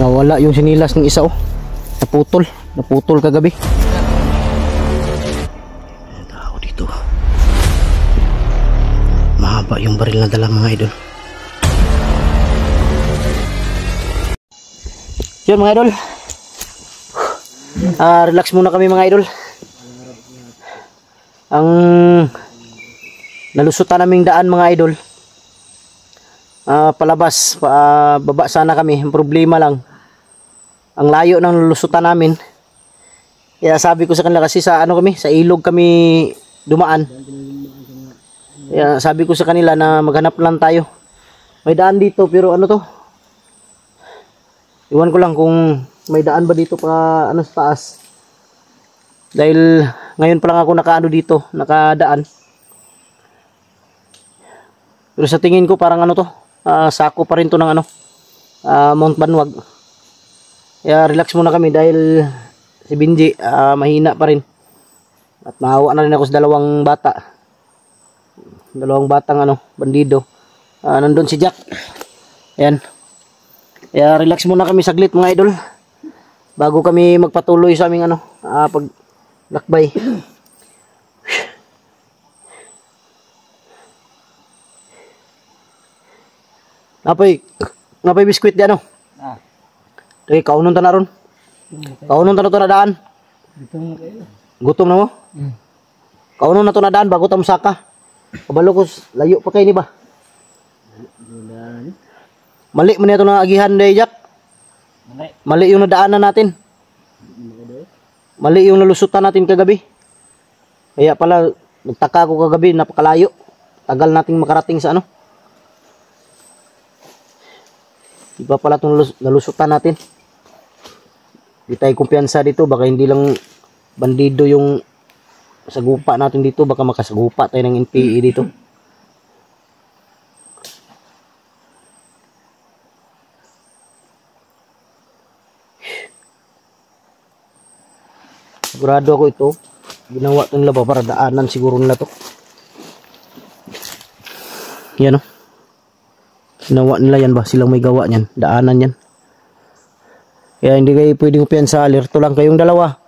Nawala yung sinilas ng isa, oh. Naputol kagabi. Ang tao dito. Mahaba yung baril na dala, mga idol. Yun, mga idol. Relax muna kami, mga idol. Ang nalusutan naming daan, mga idol, palabas, baba sana kami. Ang problema lang, ang layo ng lusutan namin. Kaya sabi ko sa kanila, kasi sa sa ilog kami dumaan. Kaya sabi ko sa kanila na maghanap lang tayo. May daan dito, pero ano to? Iwan ko lang kung may daan ba dito pa sa taas. Dahil ngayon pa lang ako dito, nakadaan. Pero sa tingin ko parang sako pa rin to ng Mount Banwag. Kaya relax muna kami dahil si Benji mahina pa rin. At maawa na rin ako sa dalawang batang bandido. Nandun si Jack. Ayan. Kaya relax muna kami saglit, mga idol, bago kami magpatuloy sa aming paglakbay. Napay biskwit di Okay, kaunon ta na ron. Kaunon ta na to na daan. Gutom na mo? Kaunon na to na daan bago ta mosaka. Kabalo ko layo pa kay ni ba? Mali man ito na agihan day, Jack. Mali yung nadaanan natin. Mali yung nalusutan natin kagabi. Kaya pala nagtaka ko kagabi, napakalayo. Tagal nating makarating sa Iba pala itong nalusutan natin. Di tayo kumpiyansa dito. Baka hindi lang bandido yung sagupa natin dito. Baka makasagupa tayo ng NPE dito. Sigurado ako ito. Ginawa ito nila ba para daanan siguro nila to. Yan o. Ginawa nila yan ba? Silang may gawa niyan. Daanan yan. Kaya hindi kayo pwedeng kumpiyansa. Alerto lang kayong dalawa.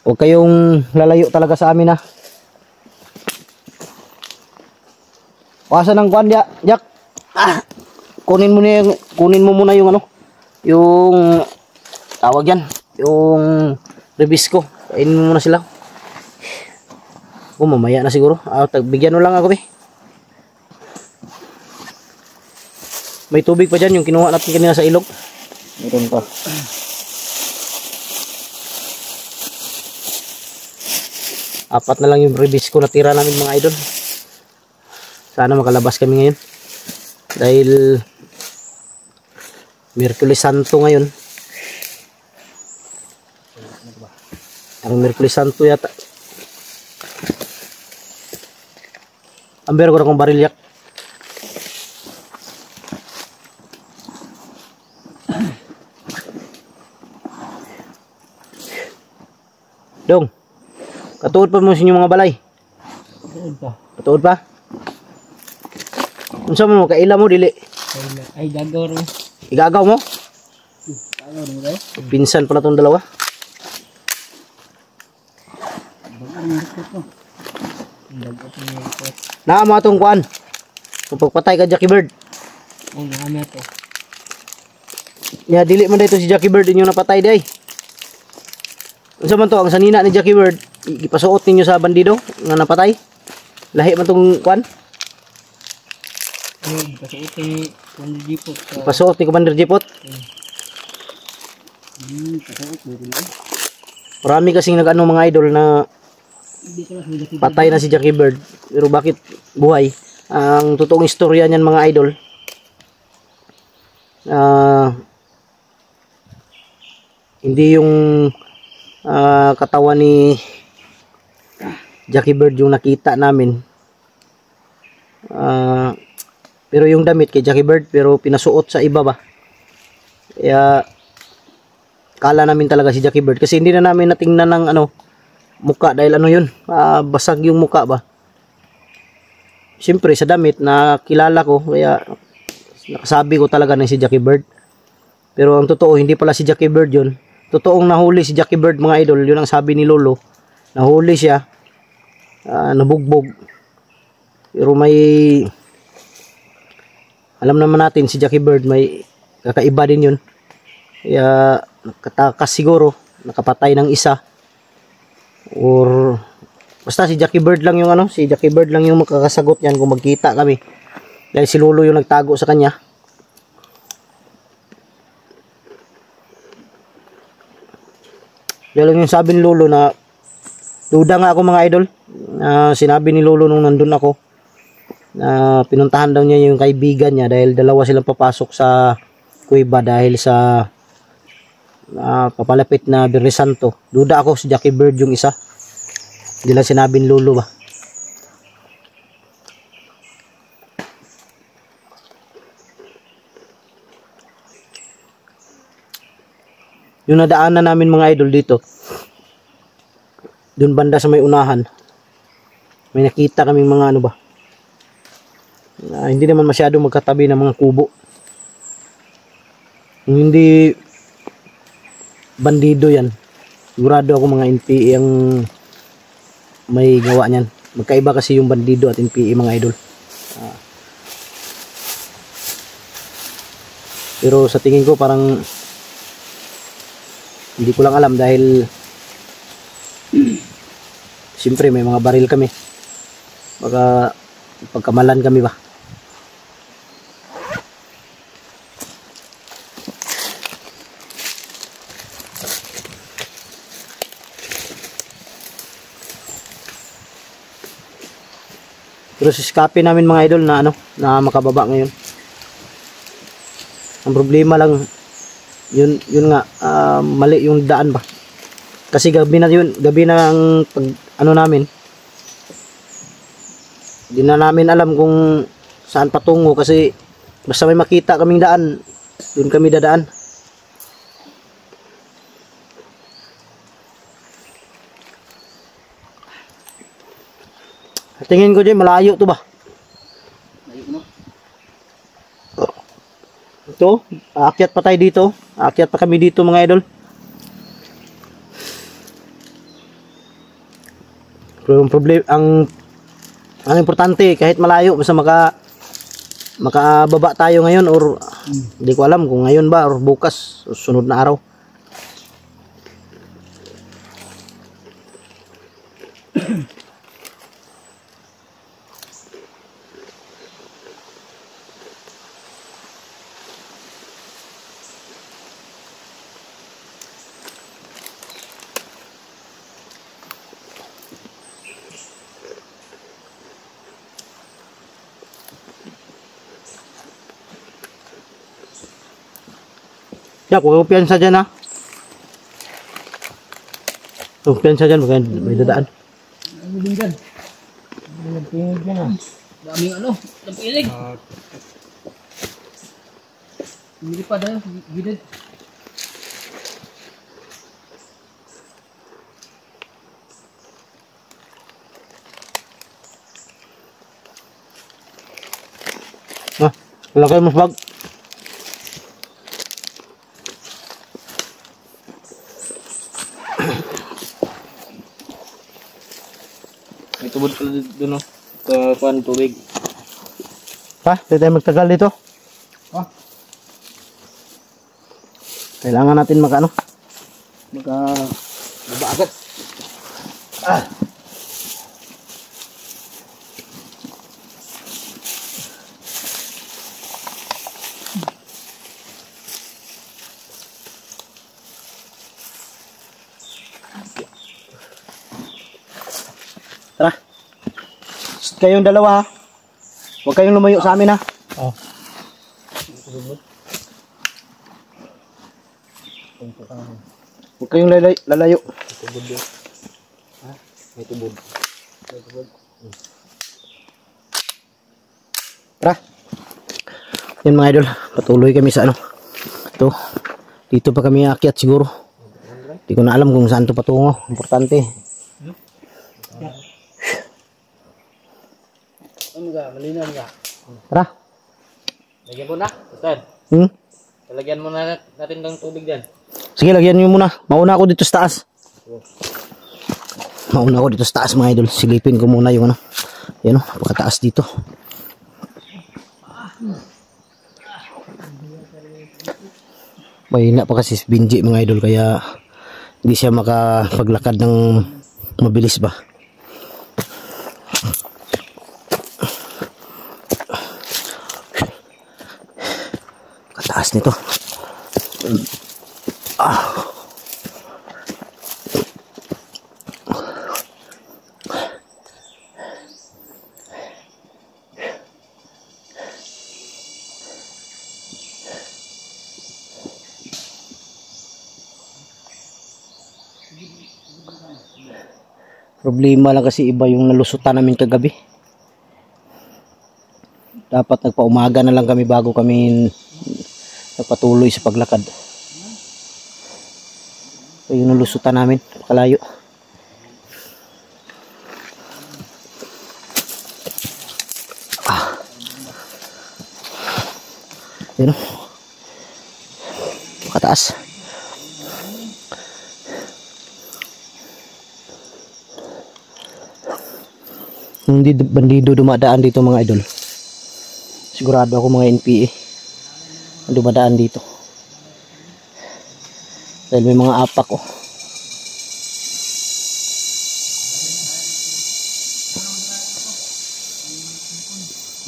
Huwag kayong lalayo talaga sa amin, ha. Wasa ng kuwan, Jack. Kunin mo muna yung yung tawag yan. Yung ribis ko. Kainin mo muna sila. Mamaya na siguro. Bigyan mo lang ako, May tubig pa dyan, yung kinuha natin kanina sa ilog. Meron pa. Apat na lang yung ribis ko na tira namin, mga idol. Sana makalabas kami ngayon. Dahil Miyerkules Santo ngayon. Ang Miyerkules Santo yata. Amber ko na kong baril, Yak. Dong, katuod pa mo sa inyong mga balay. Katuod pa? Unsa mo, kaila mo, dili? Ay, gagaw rin. Igagaw mo? Gagaw rin, guys. Pinsan pala itong dalawa. Naa mo itong kuan. Kung pagpatay ka, Jackie Bird. Oo, nakamit ito. Ya, dili man dito si Jackie Bird inyong napatay, day. Unsa man to ang sanina ni Jackie Bird, ipasuot ninyo sa bandido nga napatay. Lahi man tong kwan. Pasuot ni Commander Jipot. Ipasuot ni Commander Jipot. Marami kasing nag mga idol na patay na si Jackie Bird. Pero bakit buhay? Ang totoong istorya niyan, mga idol, hindi yung katawan ni Jackie Bird yung nakita namin, pero yung damit kay Jackie Bird, pero pinasuot sa iba ba. Kaya kala namin talaga si Jackie Bird, kasi hindi na namin natingnan ng muka, dahil yun, basag yung muka ba. Siyempre sa damit na kilala ko, kaya nakasabi ko talaga na si Jackie Bird. Pero ang totoo, hindi pala si Jackie Bird yun. Totoong nahuli si Jackie Bird mga idol. Yun ang sabi ni Lolo. Nahuli siya. Nabugbog. Pero may... Alam naman natin si Jackie Bird may kakaiba din yun. Kaya nakatakas siguro. Nakapatay ng isa. Or... Basta si Jackie Bird lang yung si Jackie Bird lang yung makakasagot niyan kung magkita kami. Dahil si Lolo yung nagtago sa kanya. Yan lang yung sabi ni Lolo na duda nga ako mga idol. Sinabi ni Lolo nung nandun ako na pinuntahan daw niya yung kaibigan niya dahil dalawa silang papasok sa kuweba dahil sa papalapit na Birni Santo. Duda ako si Jackie Bird yung isa. Hindi lang sinabi ni Lolo ba. Yung nadaanan namin mga idol dito, dun banda sa may unahan, may nakita kaming mga hindi naman masyado magkatabi ng mga kubo. Kung hindi bandido yan, sigurado ako mga NPA ang may gawa niyan. Magkaiba kasi yung bandido at NPA mga idol. Pero sa tingin ko parang hindi ko lang alam dahil siyempre may mga baril kami. Baka pagkamalan kami ba. Pero siskapin namin mga idol na na makababa ngayon. Ang problema lang yun nga mali yung daan ba. Kasi gabi na ang namin. Hindi na namin alam kung saan patungo kasi basta may makita kaming daan, doon kami dadaan. Tingin ko dyan, malayo to ba? Layo no? Ito, aakyat pa tayo dito. Aakyat pa kami dito mga idol. Pero yung problema, ang importante, kahit malayo, basta makababa tayo ngayon or hindi ko alam kung ngayon ba or bukas, sunod na araw. Ya, kung kumpiyansa dyan ha. Kumpiyansa dyan, may dadaan. Ano din dyan? Nagpingig dyan daming nagpilig. Hindi pa dahil, gilid. Wala kayo mas bag. May tubod pala doon no? Kuhan tubig. Ha? Hindi tayo magtagal dito. Kailangan natin baba agad. Tara. Kayong dalawa ha. Huwag kayong lumayo sa amin ha. Oh. Huwag kayong lalayo. Tubod yun. Ha? May tubod. May tubod. Tara. Yan mga idol. Patuloy kami sa Ito. Dito pa kami aakyat siguro. Hindi ko na alam kung saan ito patungo. Importante. Ano ka? Malinaw ka? Tara. Lagyan ko na. Ustad. Talagyan muna natin ng tubig dyan. Sige, lagyan nyo muna. Mauna ako dito sa taas. Mauna ako dito sa taas mga idol. Silipin ko muna yung ano. Yan o, napakataas dito. Mahina pa kasi si Benji mga idol. Kaya hindi siya makapaglakad ng mabilis ba. Kataas nito. Problema lang kasi iba yung nalusutan namin kagabi. Dapat nagpaumaga na lang kami bago kami nagpatuloy sa paglakad. So, yung nalusutan namin, kalayo. Yun o. Kataas. Hindi bandido dumadaan dito mga idol. Sigurado ako mga NPA dumadaan dito. Dahil may mga apak oh.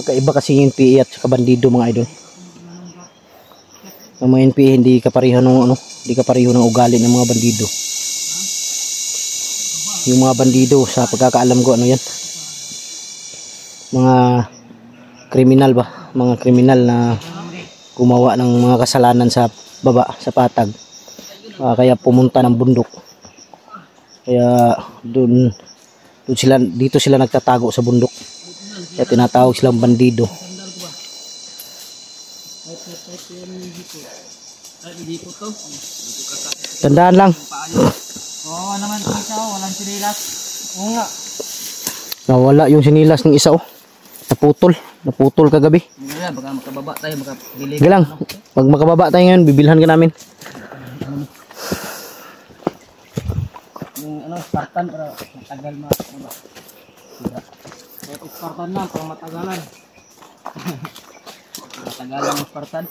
Magkaiba kasi yung NPA at saka bandido mga idol. Ang mga NPA hindi kapareho ng ano, hindi kapareho ng ugali ng mga bandido. Yung mga bandido sa pagkakaalam ko ano yan, mga kriminal ba, mga kriminal na gumawa ng mga kasalanan sa baba, sa patag, kaya pumunta ng bundok, kaya dito sila nagtatago sa bundok, kaya tinatawag silang bandido. Tandaan lang. Oo naman isa, walang sinilas. Oo nga. Nawala yung sinilas ng isa oh. Naputol kagabi. Wala, baka makababa tayo, makabilig. Sige lang, pag makababa tayo ngayon, bibilhan ka namin. Yung ano, Spartan para matagal mababa. Kahit Spartan lang, pang matagalan. Matagalan ng Spartan.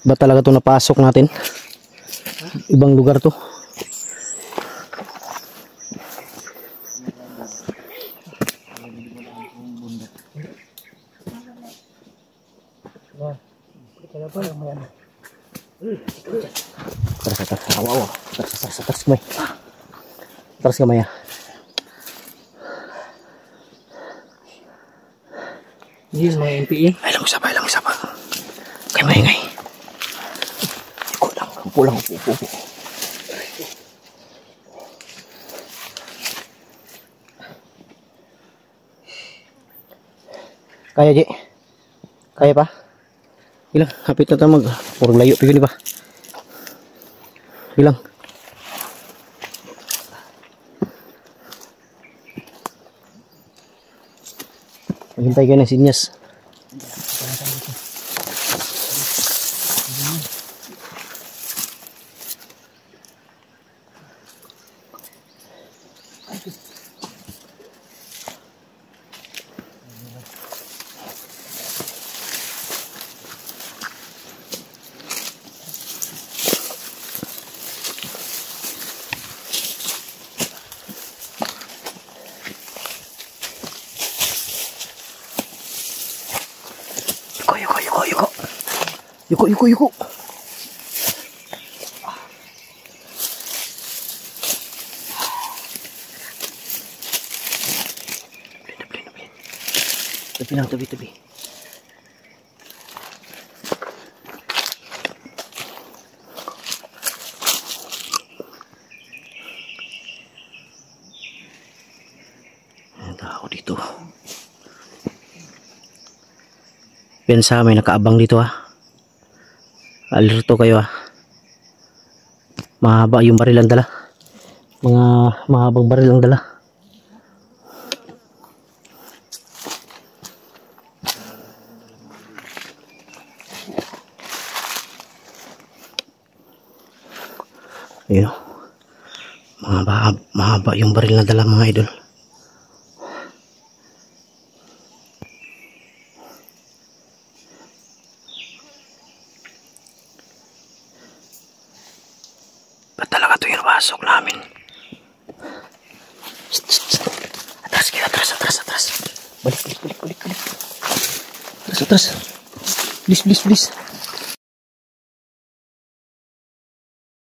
Ba talaga ito napasok natin? Ibang lugar to. Terus kamay. Yes, mga NPA. Ay lang isa pa. Kay maingay. Pulang upo. Kaya Ji? Kaya pa? Ilang, hapit na tayo purong layo pigil pa. Ilang. Maghintay kayo ng sinyas. Yuko. Tabi. Ang tao dito. Pensa may nakaabang dito ah. Alerto kayo ah. Mahaba yung baril ang dala. Mga mahabang baril ang dala. Ayun. Mahaba yung baril na dala mga idol. Ba't talaga ito yung pasok namin? Atras kayo, atras. Balik. Atras. Please.